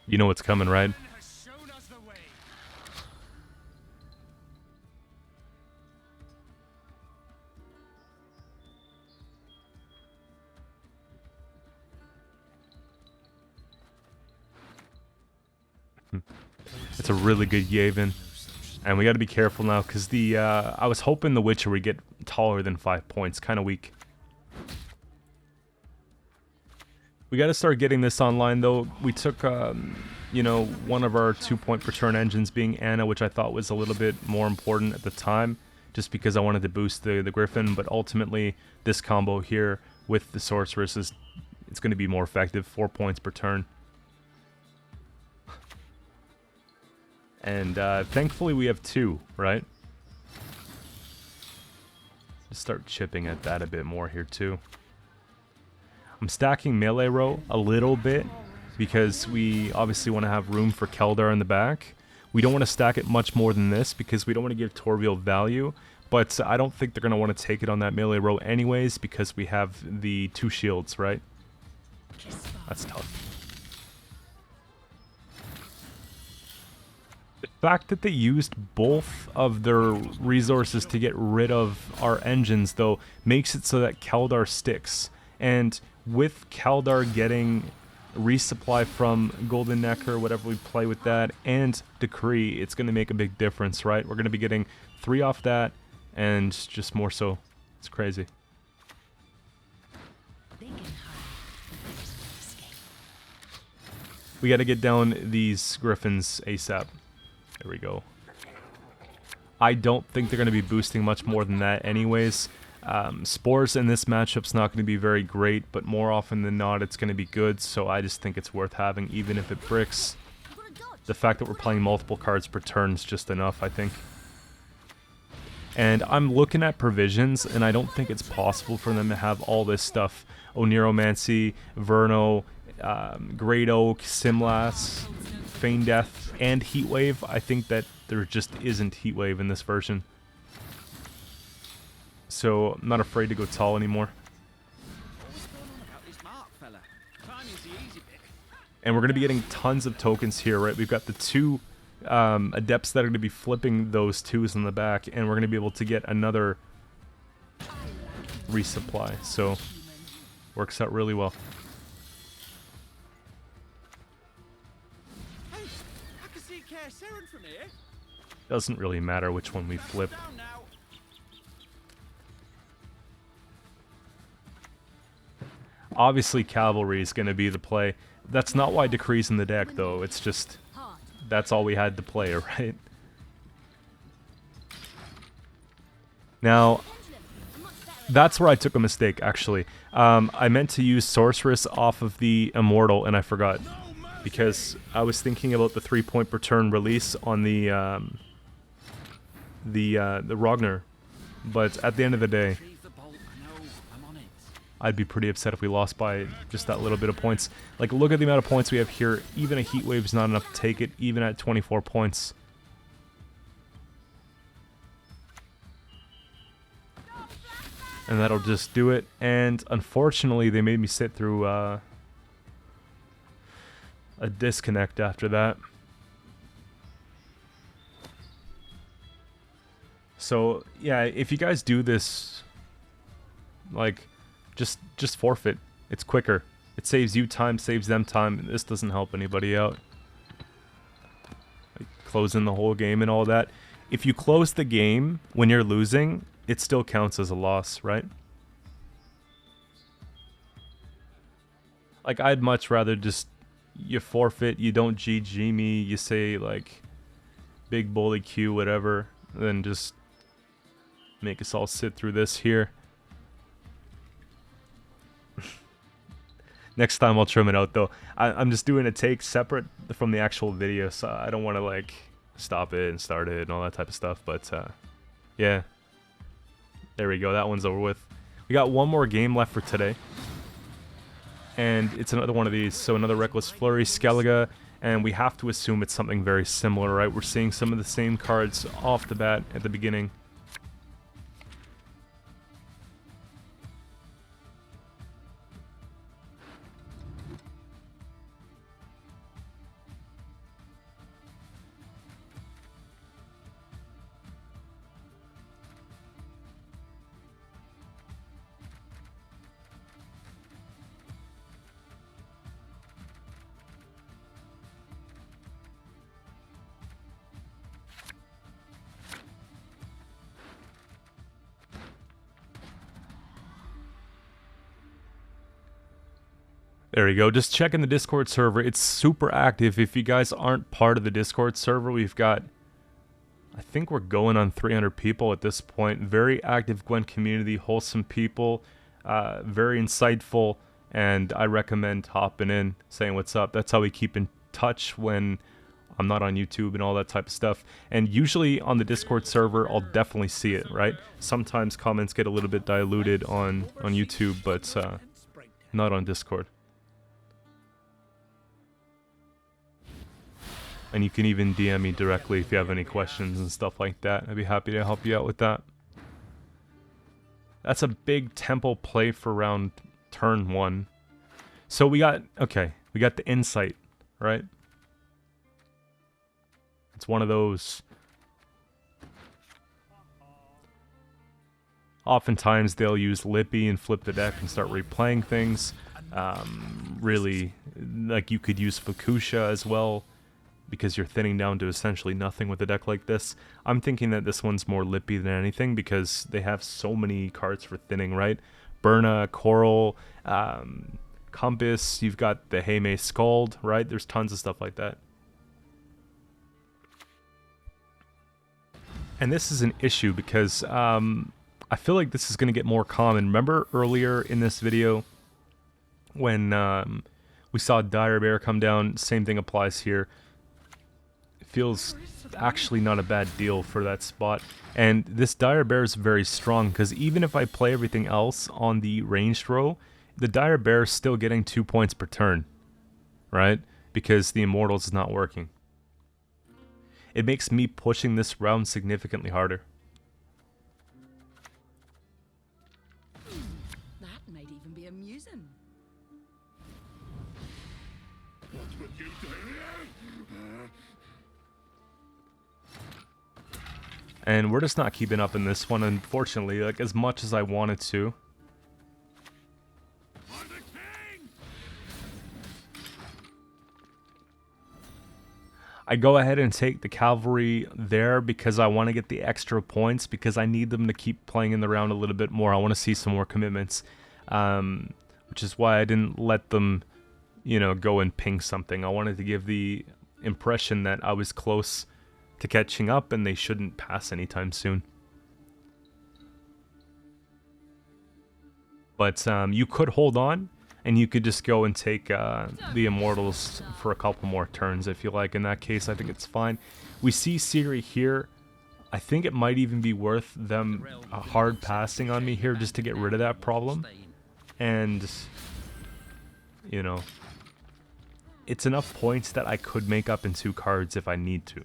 You know what's coming, right? It's a really good Yavin. And we got to be careful now because the I was hoping the Witcher would get taller than 5 points. Kind of weak. We got to start getting this online though. We took, you know, one of our 2-point per turn engines being Anna, which I thought was a little bit more important at the time, just because I wanted to boost the Griffin. But ultimately, this combo here with the Sorceress it's going to be more effective. 4 points per turn. And thankfully we have 2, right? Just start chipping at that a bit more here too. I'm stacking melee row a little bit because we obviously want to have room for Keldar in the back. We don't want to stack it much more than this because we don't want to give Torviel value, but I don't think they're going to want to take it on that melee row anyways because we have the 2 shields, right? That's tough. The fact that they used both of their resources to get rid of our engines, though, makes it so that Keldar sticks. And with Keldar getting resupply from Golden Nekker, whatever we play with that, and Decree, it's going to make a big difference, right? We're going to be getting 3 off that, and just more so. It's crazy. We got to get down these Griffins ASAP. There we go. I don't think they're going to be boosting much more than that anyways. Spores in this matchup's not going to be very great, but more often than not it's going to be good, so I just think it's worth having even if it bricks. The fact that we're playing multiple cards per turn is just enough, I think. And I'm looking at provisions, and I don't think it's possible for them to have all this stuff. Oniromancy, Verno, Great Oak, Simlas, Feign Death, and Heatwave. I think that there just isn't Heatwave in this version. So I'm not afraid to go tall anymore. And we're going to be getting tons of tokens here, right? We've got the 2 Adepts that are going to be flipping those 2s in the back, and we're going to be able to get another resupply. So works out really well. Doesn't really matter which one we flip. Obviously Cavalry is going to be the play. That's not why Decree's in the deck though, it's just that's all we had to play, right? Now, that's where I took a mistake actually. I meant to use Sorceress off of the Immortal and I forgot. Because I was thinking about the 3-point per turn release on the Ragnar, but at the end of the day, I'd be pretty upset if we lost by just that little bit of points. Like, look at the amount of points we have here. Even a Heat Wave is not enough to take it, even at 24 points. And that'll just do it. And unfortunately, they made me sit through a disconnect after that. So yeah, if you guys do this, like, just forfeit. It's quicker. It saves you time, saves them time, and this doesn't help anybody out. Like, closing the whole game and all that. If you close the game when you're losing, it still counts as a loss, right? Like, I'd much rather just, you forfeit, you don't GG me, you say, like, big bully Q, whatever, than just make us all sit through this here. Next time I'll trim it out, though. I'm just doing a take separate from the actual video, so I don't want to, like, stop it and start it and all that type of stuff, but, yeah. There we go, that one's over with. We got one more game left for today. And it's another one of these, so another Reckless Flurry, Skellige, and we have to assume it's something very similar, right? We're seeing some of the same cards off the bat at the beginning. There we go. Just checking the Discord server. It's super active. If you guys aren't part of the Discord server, we've got, I think we're going on 300 people at this point. Very active Gwent community, wholesome people, very insightful, and I recommend hopping in, saying what's up. That's how we keep in touch when I'm not on YouTube and all that type of stuff. And usually on the Discord server, I'll definitely see it, right? Sometimes comments get a little bit diluted on YouTube, but not on Discord. And you can even DM me directly if you have any questions and stuff like that. I'd be happy to help you out with that. That's a big tempo play for round turn 1. So we got, okay, we got the insight, right? It's one of those. Oftentimes they'll use Lippy and flip the deck and start replaying things. Really, like you could use Fukusha as well, because you're thinning down to essentially nothing with a deck like this. I'm thinking that this one's more Lippy than anything because they have so many cards for thinning, right? Burna, Coral, Compass, you've got the Heimei Scald, right? There's tons of stuff like that. And this is an issue because I feel like this is going to get more common. Remember earlier in this video when we saw Dire Bear come down? Same thing applies here. Feels actually not a bad deal for that spot. And this Dire Bear is very strong because even if I play everything else on the ranged row, the Dire Bear is still getting 2 points per turn, right? Because the Immortals is not working. It makes me pushing this round significantly harder. That might even be amusing. What would you do? And we're just not keeping up in this one, unfortunately, like as much as I wanted to. I go ahead and take the cavalry there because I want to get the extra points, because I need them to keep playing in the round a little bit more. I want to see some more commitments, which is why I didn't let them, you know, go and ping something. I wanted to give the impression that I was close to catching up and they shouldn't pass anytime soon. But you could hold on and you could just go and take the Immortals for a couple more turns if you like. In that case, I think it's fine. We see Ciri here. I think it might even be worth them hard passing on me here just to get rid of that problem. And, you know, it's enough points that I could make up in 2 cards if I need to.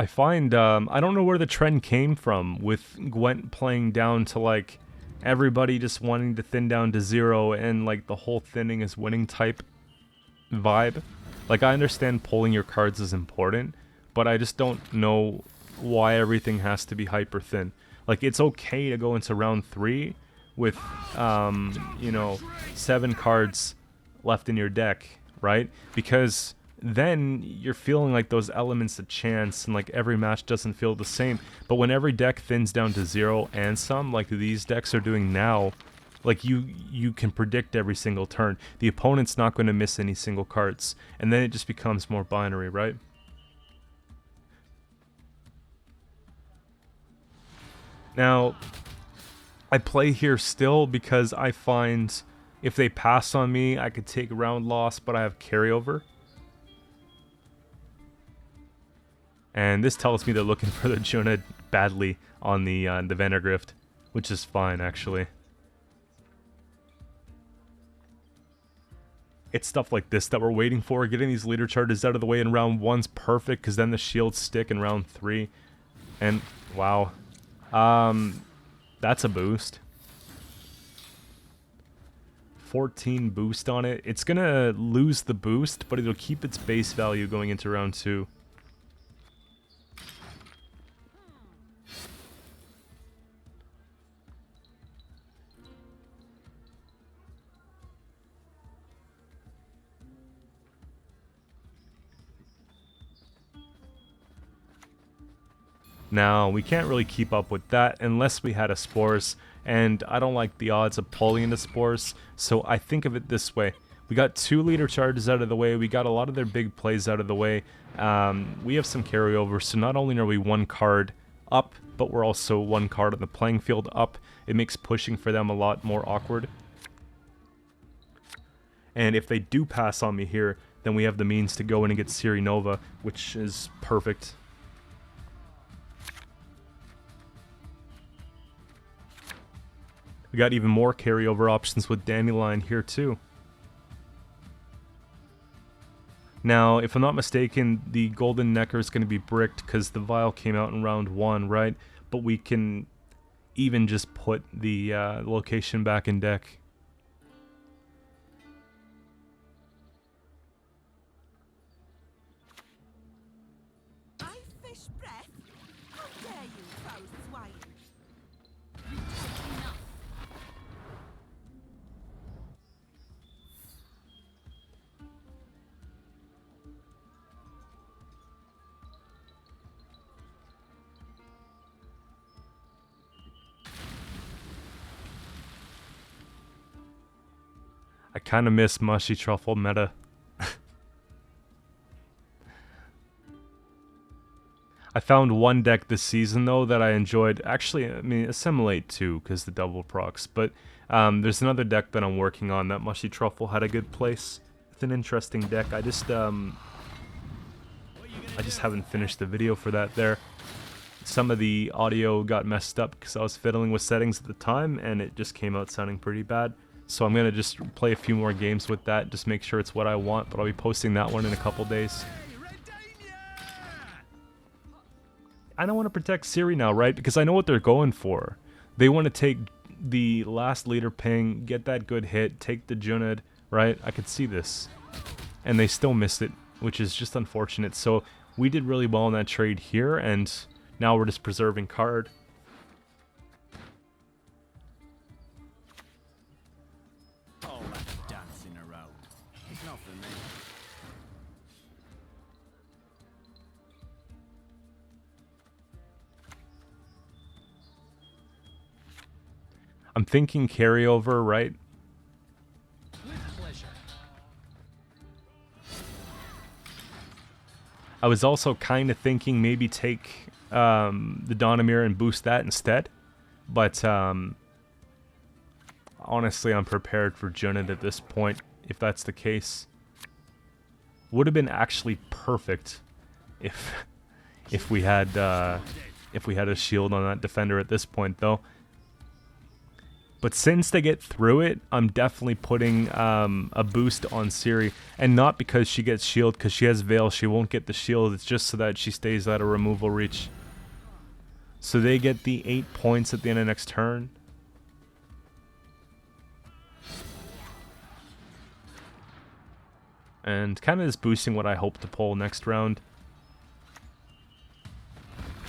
I find, I don't know where the trend came from with Gwent playing down to like everybody just wanting to thin down to 0 and like the whole thinning is winning type vibe. Like, I understand pulling your cards is important, but I just don't know why everything has to be hyper thin. Like, it's okay to go into round 3 with, you know, 7 cards left in your deck, right? Because then you're feeling like those elements of chance, and like every match doesn't feel the same. But when every deck thins down to 0 and some, like these decks are doing now, like you can predict every single turn. The opponent's not going to miss any single cards, and then it just becomes more binary, right? Now, I play here still because I find if they pass on me, I could take a round loss, but I have carryover. And this tells me they're looking for the Junid badly on the Vandergrift, which is fine, actually. It's stuff like this that we're waiting for. Getting these leader charges out of the way in round 1's perfect, because then the shields stick in round 3. And, wow. That's a boost. 14 boost on it. It's gonna lose the boost, but it'll keep its base value going into round 2. Now, we can't really keep up with that unless we had a Spores, and I don't like the odds of pulling into Spores, so I think of it this way. We got 2 leader charges out of the way, we got a lot of their big plays out of the way, we have some carryover, so not only are we 1 card up, but we're also 1 card on the playing field up. It makes pushing for them a lot more awkward. And if they do pass on me here, then we have the means to go in and get Ciri Nova, which is perfect. We got even more carryover options with Dandelion here too. Now, if I'm not mistaken, the golden Nekker is going to be bricked because the vial came out in round 1, right? But we can even just put the location back in deck. I fish breath? How dare you, foul swine? You take enough. I kind of miss Mushy Truffle meta. I found one deck this season, though, that I enjoyed. Actually, I mean, Assimilate too, because the double procs. But there's another deck that I'm working on that Mushy Truffle had a good place. It's an interesting deck. I just haven't finished the video for that there. Some of the audio got messed up because I was fiddling with settings at the time, and it just came out sounding pretty bad. So I'm going to just play a few more games with that, just make sure it's what I want, but I'll be posting that one in a couple days. I don't want to protect Ciri now, right? Because I know what they're going for. They want to take the last leader ping, get that good hit, take the Junid, right? I could see this. And they still missed it, which is just unfortunate. So we did really well in that trade here, and now we're just preserving card. All that dancing around. It's not for me. I'm thinking carryover, right? With pleasure. I was also kind of thinking maybe take the Donamir and boost that instead. But honestly, I'm prepared for Junid at this point, if that's the case. Would have been actually perfect if we had a shield on that defender at this point, though. But since they get through it, I'm definitely putting a boost on Ciri. And not because she gets shield, because she has Veil, she won't get the shield. It's just so that she stays out of removal reach. So they get the 8 points at the end of next turn. And kind of is boosting what I hope to pull next round.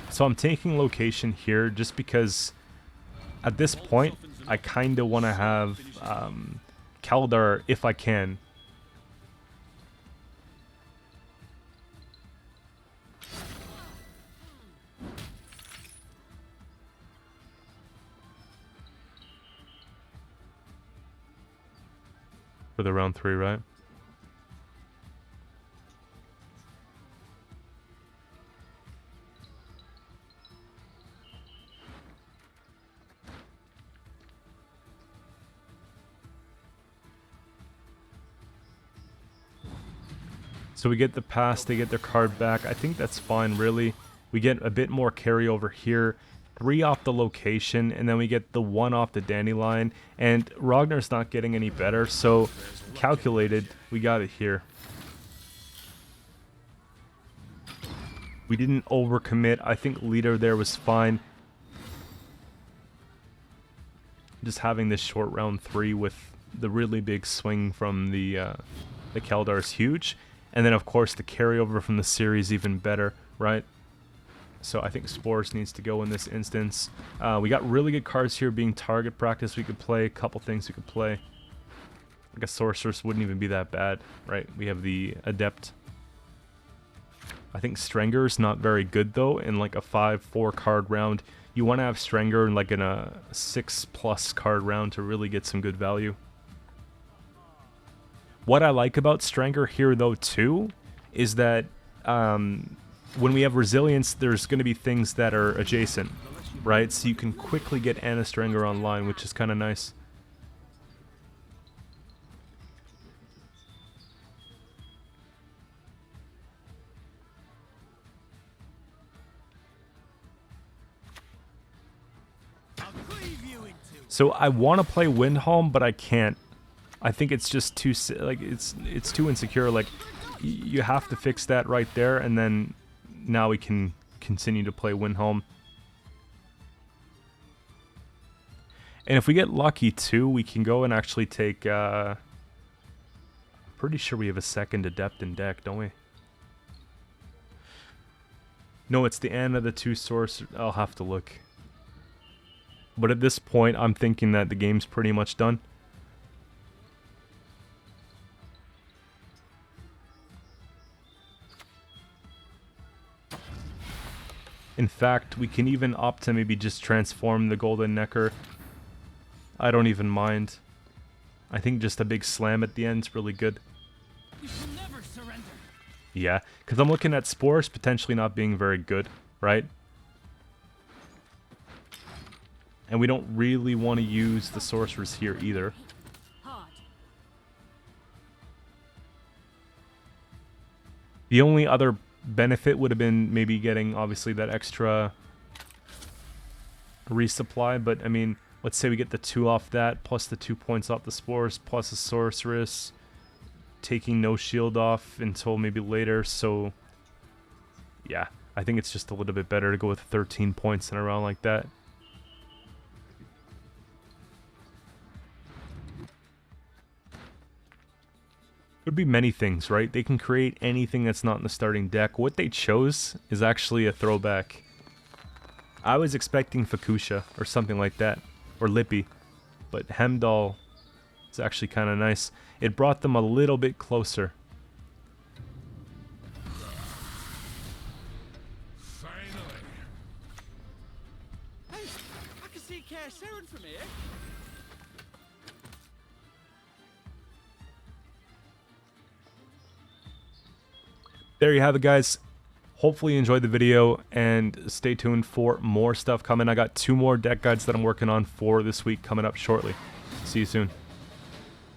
So I'm taking location here just because at this point I kind of want to have Kaldar if I can. For the round 3, right? So we get the pass, they get their card back. I think that's fine, really. We get a bit more carryover here. 3 off the location, and then we get the 1 off the dandelion. And Ragnar's not getting any better, so calculated, we got it here. We didn't overcommit. I think leader there was fine. Just having this short round 3 with the really big swing from the Kaldar is huge. And then, of course, the carryover from the series even better, right? So I think Spores needs to go in this instance. We got really good cards here being target practice we could play. A couple things we could play. Like a Sorceress wouldn't even be that bad, right? We have the Adept. I think Strenger's not very good, though, in like a 5-4 card round. You want to have Strenger in like in a 6+ card round to really get some good value. What I like about Strenger here, though, too, is that when we have Resilience, there's going to be things that are adjacent, right? So you can quickly get Anna Strenger online, which is kind of nice. So I want to play Windhelm, but I can't. I think it's just too it's too insecure. Like you have to fix that right there, and then now we can continue to play Windhelm. And if we get lucky too, we can go and actually take. I'm pretty sure we have a second Adept in deck, don't we? No, it's the end of the 2 source. I'll have to look. But at this point, I'm thinking that the game's pretty much done. In fact, we can even opt to maybe just transform the Golden Nekker. I don't even mind. I think just a big slam at the end is really good. You shall never surrender. Yeah, because I'm looking at Spores potentially not being very good, right? And we don't really want to use the Sorceress here either. The only other benefit would have been maybe getting, obviously, that extra resupply. But, I mean, let's say we get the 2 off that, plus the 2 points off the Spores, plus a Sorceress, taking no shield off until maybe later. So, yeah, I think it's just a little bit better to go with 13 points in a round like that. Could be many things, right? They can create anything that's not in the starting deck. What they chose is actually a throwback. I was expecting Fukusha or something like that, or Lippy, but Hemdall is actually kind of nice. It brought them a little bit closer. Finally. Hey, I can see Qcento from here. There you have it, guys. Hopefully you enjoyed the video, and stay tuned for more stuff coming. I got 2 more deck guides that I'm working on for this week coming up shortly. See you soon.